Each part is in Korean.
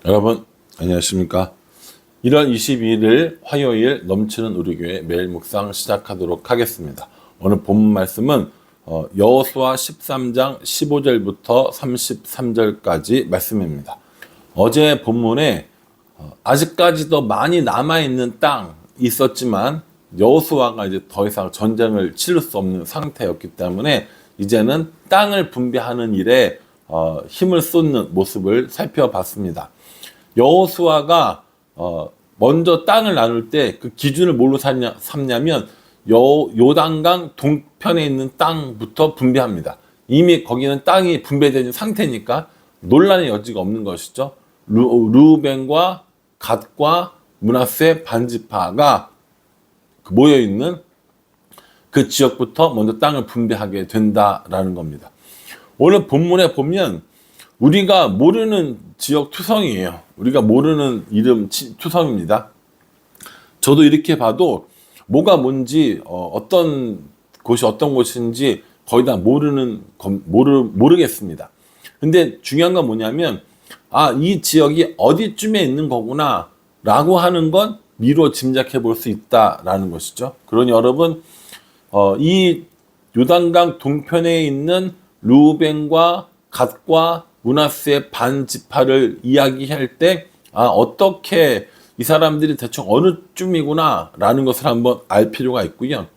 여러분 안녕하십니까? 1월 22일 화요일 넘치는 우리 교회 매일 묵상 시작하도록 하겠습니다. 오늘 본문 말씀은 여호수아 13장 15절부터 33절까지 말씀입니다. 어제 본문에 아직까지도 많이 남아있는 땅이 있었지만 여호수아가 이제 더 이상 전쟁을 치를 수 없는 상태였기 때문에 이제는 땅을 분배하는 일에 힘을 쏟는 모습을 살펴봤습니다. 여호수아가 먼저 땅을 나눌 때 그 기준을 뭘로 삼냐면 요단강 동편에 있는 땅부터 분배합니다. 이미 거기는 땅이 분배된 상태니까 논란의 여지가 없는 것이죠. 르우벤과 갓과 므낫세 반지파가 모여 있는 그 지역부터 먼저 땅을 분배하게 된다라는 겁니다. 오늘 본문에 보면 우리가 모르는 지역 투성이에요. 우리가 모르는 이름 투성입니다. 저도 이렇게 봐도 뭐가 뭔지 어떤 곳이 어떤 곳인지 거의 다 모르겠습니다. 근데 중요한 건 뭐냐면 이 지역이 어디쯤에 있는 거구나 라고 하는 건 미로 짐작해 볼 수 있다라는 것이죠. 그러니 여러분 이 요단강 동편에 있는 르우벤과 갓과 므낫세 반지파를 이야기할 때 어떻게 이 사람들이 대충 어느 쯤이구나 라는 것을 한번 알 필요가 있고요.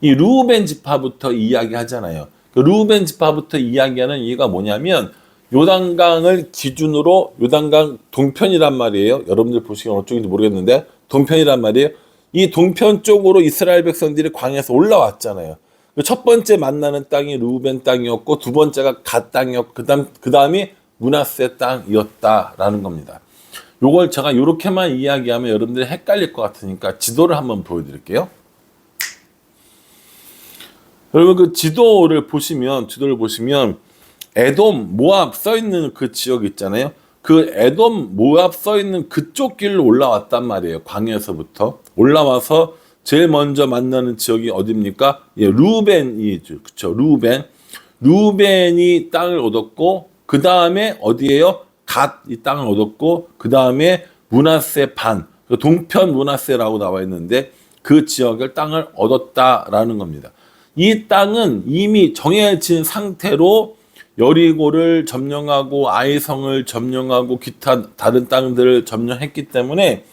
이 르우벤 지파부터 이야기하잖아요. 그 르우벤 지파부터 이야기하는 이유가 뭐냐면 요단강을 기준으로 요단강 동편이란 말이에요. 여러분들 보시기엔 어쪽인지 모르겠는데 동편이란 말이에요. 이 동편 쪽으로 이스라엘 백성들이 광야에서 올라왔잖아요. 첫 번째 만나는 땅이 르우벤 땅이었고 두 번째가 갓 땅이었고 그 다음이 므낫세 땅이었다라는 겁니다. 요걸 제가 이렇게만 이야기하면 여러분들이 헷갈릴 것 같으니까 지도를 한번 보여드릴게요. 여러분 그 지도를 보시면 에돔, 모압 써있는 그 지역 있잖아요. 그 에돔, 모압 써있는 그쪽 길로 올라왔단 말이에요. 광야에서부터 올라와서 제일 먼저 만나는 지역이 어디입니까? 르우벤이죠. 그쵸? 르우벤이 땅을 얻었고, 그 다음에 어디예요? 갓 이 땅을 얻었고, 그 다음에 므낫세 반, 동편 므낫세라고 나와 있는데, 그 지역을 땅을 얻었다라는 겁니다. 이 땅은 이미 정해진 상태로 여리고를 점령하고 아이성을 점령하고 기타 다른 땅들을 점령했기 때문에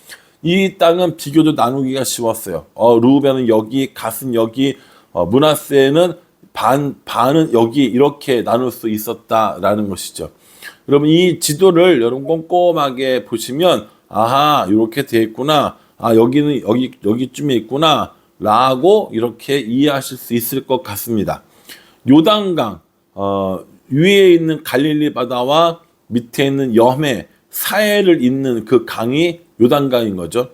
이 땅은 비교적 나누기가 쉬웠어요. 르우벤은 여기, 갓은 여기, 므낫세는 반은 여기 이렇게 나눌 수 있었다라는 것이죠. 여러분 이 지도를 여러분 꼼꼼하게 보시면 이렇게 돼 있구나. 여기는 여기쯤에 있구나. 라고 이렇게 이해하실 수 있을 것 같습니다. 요단강 위에 있는 갈릴리 바다와 밑에 있는 여매 사해를 잇는 그 강이 요단강인 거죠.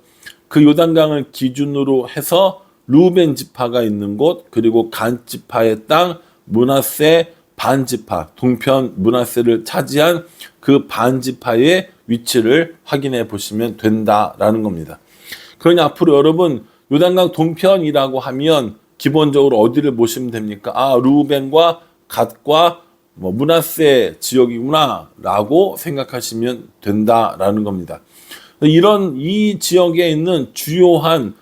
그 요단강을 기준으로 해서 르우벤 지파가 있는 곳 그리고 갓 지파의 땅 므낫세 반지파 동편 므낫세를 차지한 그 반지파의 위치를 확인해 보시면 된다라는 겁니다. 그러니 앞으로 여러분 요단강 동편이라고 하면 기본적으로 어디를 보시면 됩니까? 르우벤과 갓과 므낫세 지역이구나 라고 생각하시면 된다라는 겁니다. 이 지역에 있는 주요한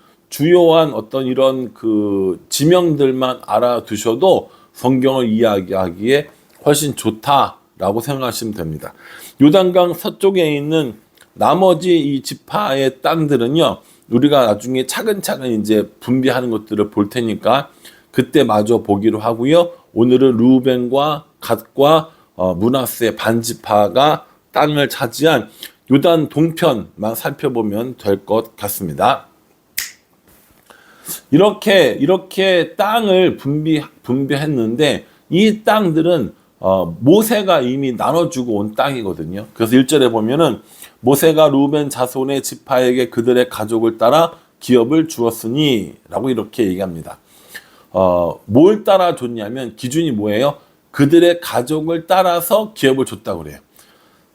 어떤 이런 그 지명들만 알아두셔도 성경을 이야기하기에 훨씬 좋다라고 생각하시면 됩니다. 요단강 서쪽에 있는 나머지 이 지파의 땅들은요, 우리가 나중에 차근차근 이제 분배하는 것들을 볼 테니까 그때 마저 보기로 하고요. 오늘은 르우벤과 갓과 므낫세 반지파가 땅을 차지한 요단 동편만 살펴보면 될 것 같습니다. 이렇게 땅을 분배했는데 이 땅들은 모세가 이미 나눠주고 온 땅이거든요. 그래서 1절에 보면은 모세가 르우벤 자손의 지파에게 그들의 가족을 따라 기업을 주었으니 라고 이렇게 얘기합니다. 뭘 따라 줬냐면 기준이 뭐예요? 그들의 가족을 따라서 기업을 줬다고 그래요.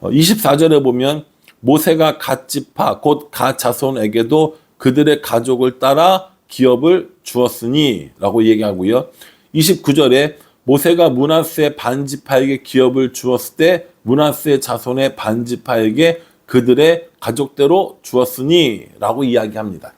24절에 보면 모세가 갓 지파 곧 갓 자손에게도 그들의 가족을 따라 기업을 주었으니 라고 얘기하고요. 29절에 모세가 므낫세 반지파에게 기업을 주었을 때 므낫세 자손의 반지파에게 그들의 가족대로 주었으니 라고 이야기합니다.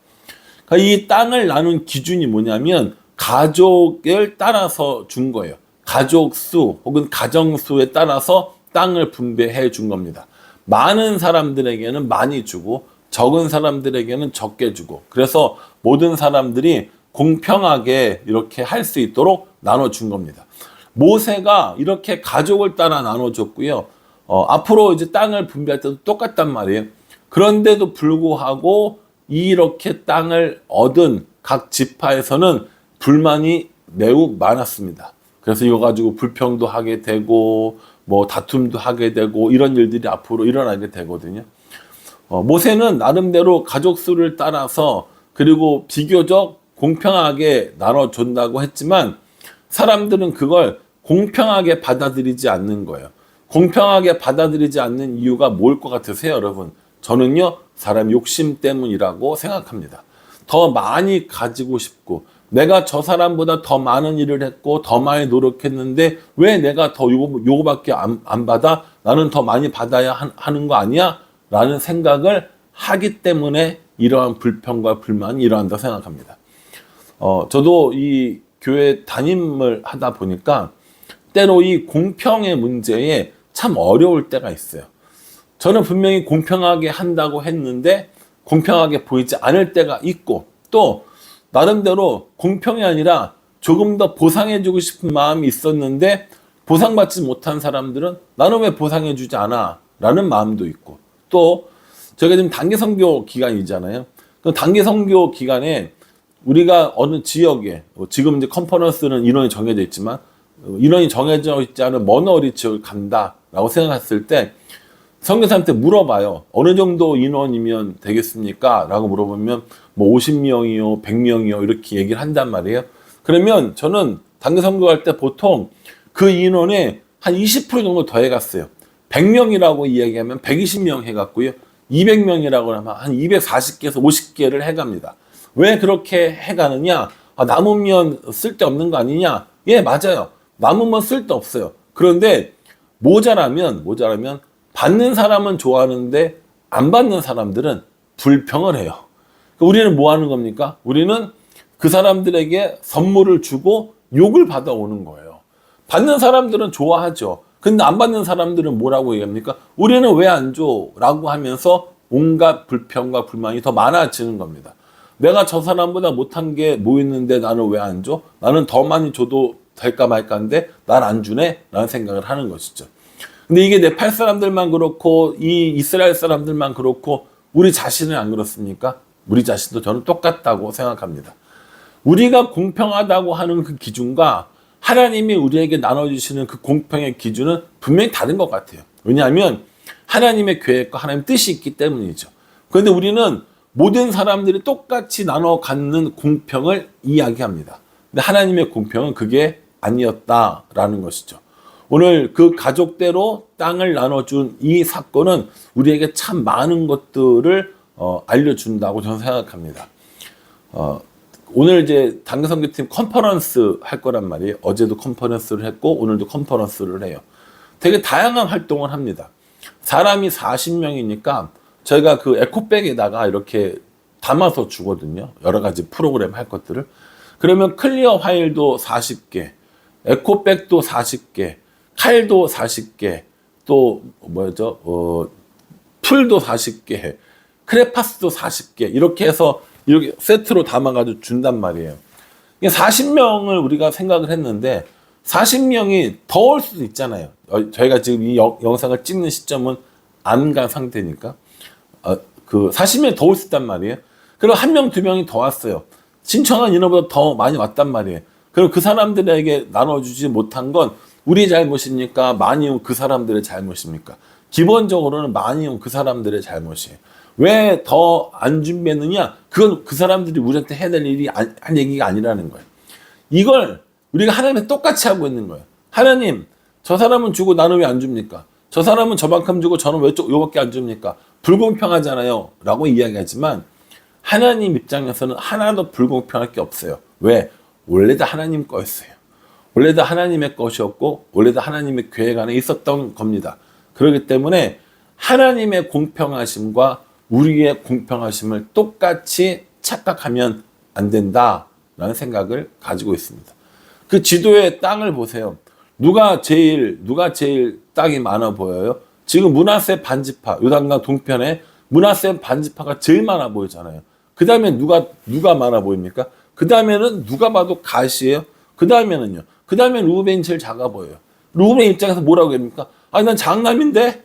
그러니까 이 땅을 나눈 기준이 뭐냐면 가족을 따라서 준 거예요. 가족 수 혹은 가정 수에 따라서 땅을 분배해 준 겁니다. 많은 사람들에게는 많이 주고 적은 사람들에게는 적게 주고, 그래서 모든 사람들이 공평하게 이렇게 할 수 있도록 나눠준 겁니다. 모세가 이렇게 가족을 따라 나눠줬고요. 앞으로 이제 땅을 분배할 때도 똑같단 말이에요. 그런데도 불구하고 이렇게 땅을 얻은 각 지파에서는 불만이 매우 많았습니다. 그래서 이거 가지고 불평도 하게 되고 뭐 다툼도 하게 되고 이런 일들이 앞으로 일어나게 되거든요. 모세는 나름대로 가족 수를 따라서 그리고 비교적 공평하게 나눠준다고 했지만 사람들은 그걸 공평하게 받아들이지 않는 거예요. 공평하게 받아들이지 않는 이유가 뭘 것 같으세요, 여러분? 저는요, 사람 욕심 때문이라고 생각합니다. 더 많이 가지고 싶고, 내가 저 사람보다 더 많은 일을 했고, 더 많이 노력했는데, 왜 내가 더 요거밖에 안 받아? 나는 더 많이 받아야 하는 거 아니야? 라는 생각을 하기 때문에 이러한 불평과 불만이 일어난다고 생각합니다. 저도 이 교회 담임을 하다 보니까 때로 이 공평의 문제에 참 어려울 때가 있어요. 저는 분명히 공평하게 한다고 했는데 공평하게 보이지 않을 때가 있고, 또 나름대로 공평이 아니라 조금 더 보상해주고 싶은 마음이 있었는데 보상받지 못한 사람들은 나는 왜 보상해주지 않아? 라는 마음도 있고, 또 저희가 지금 단기 선교 기간이잖아요. 그 단기 선교 기간에 우리가 어느 지역에, 지금 이제 컨퍼런스는 인원이 정해져 있지만 인원이 정해져 있지 않은 먼 어디 지역을 간다라고 생각했을 때 선교사한테 물어봐요. 어느 정도 인원이면 되겠습니까? 라고 물어보면 뭐 50명이요, 100명이요 이렇게 얘기를 한단 말이에요. 그러면 저는 단기 선교할 때 보통 그 인원에 한 20% 정도 더해갔어요. 100명이라고 이야기하면 120명 해갔고요. 200명이라고 하면 한 240개에서 50개를 해갑니다. 왜 그렇게 해가느냐? 남으면 쓸데없는 거 아니냐? 예, 맞아요. 남으면 쓸데없어요. 그런데 모자라면 받는 사람은 좋아하는데 안 받는 사람들은 불평을 해요. 우리는 뭐 하는 겁니까? 우리는 그 사람들에게 선물을 주고 욕을 받아오는 거예요. 받는 사람들은 좋아하죠. 근데 안 받는 사람들은 뭐라고 얘기합니까? 우리는 왜 안 줘? 라고 하면서 온갖 불평과 불만이 더 많아지는 겁니다. 내가 저 사람보다 못한 게 뭐 있는데 나는 왜 안 줘? 나는 더 많이 줘도 될까 말까인데 난 안 주네? 라는 생각을 하는 것이죠. 근데 이게 네팔 사람들만 그렇고 이 이스라엘 사람들만 그렇고 우리 자신은 안 그렇습니까? 우리 자신도 저는 똑같다고 생각합니다. 우리가 공평하다고 하는 그 기준과 하나님이 우리에게 나눠주시는 그 공평의 기준은 분명히 다른 것 같아요. 왜냐하면 하나님의 계획과 하나님의 뜻이 있기 때문이죠. 그런데 우리는 모든 사람들이 똑같이 나눠 갖는 공평을 이야기합니다. 근데 하나님의 공평은 그게 아니었다라는 것이죠. 오늘 그 가족대로 땅을 나눠준 이 사건은 우리에게 참 많은 것들을 알려준다고 저는 생각합니다. 오늘 이제 단기선교팀 컨퍼런스 할 거란 말이에요. 어제도 컨퍼런스를 했고 오늘도 컨퍼런스를 해요. 되게 다양한 활동을 합니다. 사람이 40명이니까 저희가 그 에코백에다가 이렇게 담아서 주거든요. 여러 가지 프로그램 할 것들을. 그러면 클리어 파일도 40개, 에코백도 40개, 칼도 40개, 또 뭐죠? 풀도 40개, 크레파스도 40개 이렇게 해서 이렇게 세트로 담아가지고 준단 말이에요. 40명을 우리가 생각을 했는데 40명이 더 올 수도 있잖아요. 저희가 지금 이 영상을 찍는 시점은 안 간 상태니까 그 40명이 더 올 수 있단 말이에요. 그리고 1명, 2명이 더 왔어요. 신청한 인원보다 더 많이 왔단 말이에요. 그리고 그 사람들에게 나눠주지 못한 건 우리 잘못입니까? 많이 온 그 사람들의 잘못입니까? 기본적으로는 많이 온 그 사람들의 잘못이에요. 왜 더 안 준비했느냐? 그건 그 사람들이 우리한테 해야 될 일이 한 얘기가 아니라는 거예요. 이걸 우리가 하나님한테 똑같이 하고 있는 거예요. 하나님, 저 사람은 주고 나는 왜 안 줍니까? 저 사람은 저만큼 주고 저는 왜 요밖에 안 줍니까? 불공평하잖아요. 라고 이야기하지만 하나님 입장에서는 하나도 불공평할 게 없어요. 왜? 원래 다 하나님 거였어요. 원래 다 하나님의 것이었고 원래 다 하나님의 계획 안에 있었던 겁니다. 그렇기 때문에 하나님의 공평하심과 우리의 공평하심을 똑같이 착각하면 안 된다라는 생각을 가지고 있습니다. 그 지도의 땅을 보세요. 누가 제일 땅이 많아 보여요? 지금 므낫세 반지파, 요단강 동편에 므낫세 반지파가 제일 많아 보이잖아요. 그 다음에 누가 많아 보입니까? 그 다음에는 누가 봐도 갓이에요. 그 다음에는요. 그 다음에 루벤이 제일 작아 보여요. 루벤 입장에서 뭐라고 합니까? 아니 난 장남인데,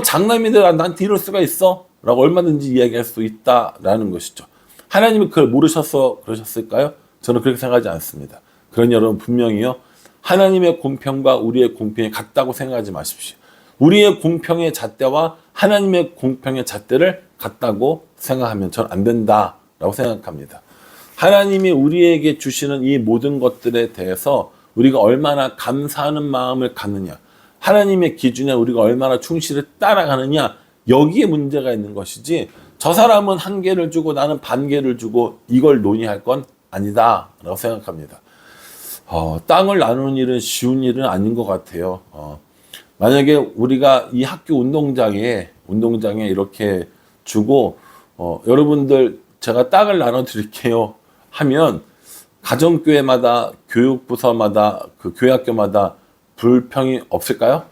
장남인데 나한테 이럴 수가 있어? 라고 얼마든지 이야기할 수 있다라는 것이죠. 하나님이 그걸 모르셔서 그러셨을까요? 저는 그렇게 생각하지 않습니다. 그러니 여러분 분명히요. 하나님의 공평과 우리의 공평이 같다고 생각하지 마십시오. 우리의 공평의 잣대와 하나님의 공평의 잣대를 같다고 생각하면 저는 안 된다라고 생각합니다. 하나님이 우리에게 주시는 이 모든 것들에 대해서 우리가 얼마나 감사하는 마음을 갖느냐, 하나님의 기준에 우리가 얼마나 충실히 따라가느냐, 여기에 문제가 있는 것이지 저 사람은 한 개를 주고 나는 반 개를 주고 이걸 논의할 건 아니다라고 생각합니다. 땅을 나누는 일은 쉬운 일은 아닌 것 같아요. 만약에 우리가 이 학교 운동장에 이렇게 주고 여러분들 제가 땅을 나눠 드릴게요 하면 가정교회마다 교육부서마다 그 교회학교마다 불평이 없을까요?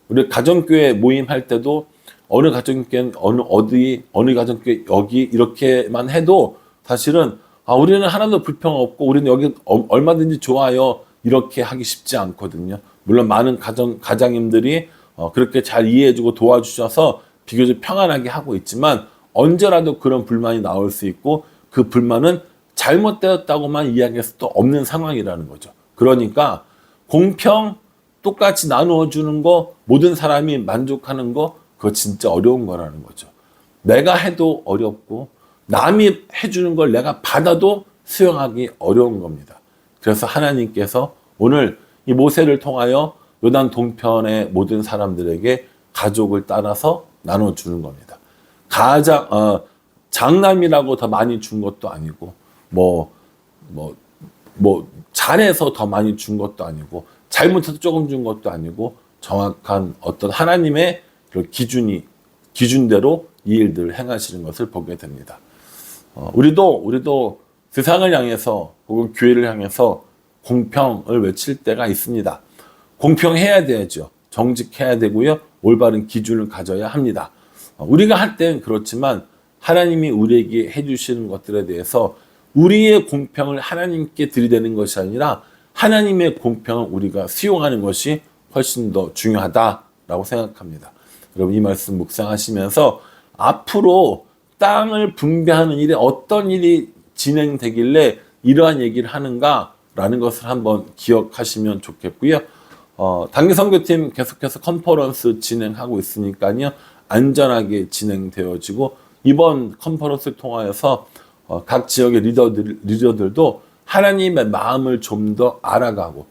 우리 가정교회 모임할 때도 어느 가정교회는 어느 가정교회 여기 이렇게만 해도 사실은 우리는 하나도 불평 없고 우리는 여기 얼마든지 좋아요 이렇게 하기 쉽지 않거든요. 물론 많은 가장님들이 그렇게 잘 이해해주고 도와주셔서 비교적 평안하게 하고 있지만 언제라도 그런 불만이 나올 수 있고 그 불만은 잘못되었다고만 이야기할 수도 없는 상황이라는 거죠. 그러니까 공평 똑같이 나누어 주는 거 모든 사람이 만족하는 거 그거 진짜 어려운 거라는 거죠. 내가 해도 어렵고 남이 해주는 걸 내가 받아도 수용하기 어려운 겁니다. 그래서 하나님께서 오늘 이 모세를 통하여 요단 동편의 모든 사람들에게 가족을 따라서 나눠주는 겁니다. 장남이라고 더 많이 준 것도 아니고 잘해서 더 많이 준 것도 아니고 잘못해서 조금 준 것도 아니고 정확한 어떤 하나님의 기준대로 이 일들을 행하시는 것을 보게 됩니다. 우리도 세상을 향해서 혹은 교회를 향해서 공평을 외칠 때가 있습니다. 공평해야 되죠. 정직해야 되고요. 올바른 기준을 가져야 합니다. 우리가 할 때는 그렇지만 하나님이 우리에게 해주시는 것들에 대해서 우리의 공평을 하나님께 들이대는 것이 아니라 하나님의 공평을 우리가 수용하는 것이 훨씬 더 중요하다라고 생각합니다. 여러분 이 말씀 묵상하시면서 앞으로 땅을 분배하는 일에 어떤 일이 진행되길래 이러한 얘기를 하는가라는 것을 한번 기억하시면 좋겠고요. 단기선교팀 계속해서 컨퍼런스 진행하고 있으니까요. 안전하게 진행되어지고 이번 컨퍼런스를 통하여서 각 지역의 리더들도 하나님의 마음을 좀 더 알아가고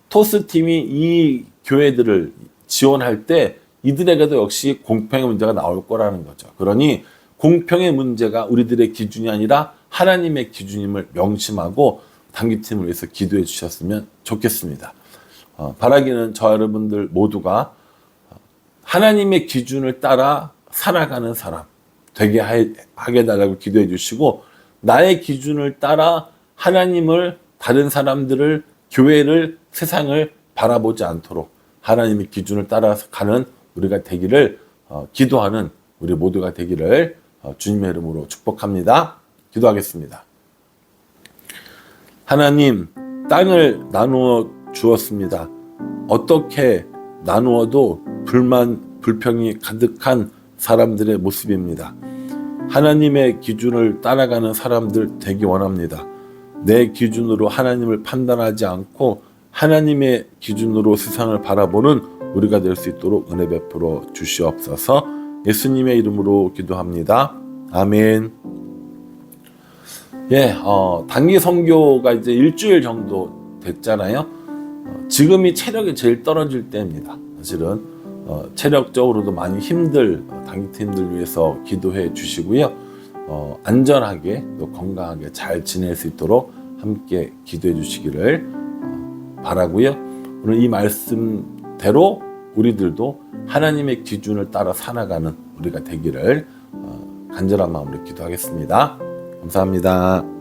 토스팀이 이 교회들을 지원할 때 이들에게도 역시 공평의 문제가 나올 거라는 거죠. 그러니 공평의 문제가 우리들의 기준이 아니라 하나님의 기준임을 명심하고 단기팀을 위해서 기도해 주셨으면 좋겠습니다. 바라기는 저 여러분들 모두가 하나님의 기준을 따라 살아가는 사람 되게 하게 해달라고 기도해 주시고 나의 기준을 따라 하나님을 다른 사람들을 교회를 세상을 바라보지 않도록 하나님의 기준을 따라서 가는 우리가 되기를 기도하는 우리 모두가 되기를 주님의 이름으로 축복합니다. 기도하겠습니다. 하나님, 땅을 나누어 주었습니다. 어떻게 나누어도 불평이 가득한 사람들의 모습입니다. 하나님의 기준을 따라가는 사람들 되기 원합니다. 내 기준으로 하나님을 판단하지 않고 하나님의 기준으로 세상을 바라보는 우리가 될 수 있도록 은혜 베풀어 주시옵소서. 예수님의 이름으로 기도합니다. 아멘. 단기 선교가 이제 일주일 정도 됐잖아요. 지금이 체력이 제일 떨어질 때입니다. 사실은 체력적으로도 많이 힘들 단기팀들 위해서 기도해 주시고요. 안전하게 또 건강하게 잘 지낼 수 있도록 함께 기도해 주시기를 바라고요. 오늘 이 말씀대로 우리들도 하나님의 기준을 따라 살아가는 우리가 되기를 간절한 마음으로 기도하겠습니다. 감사합니다.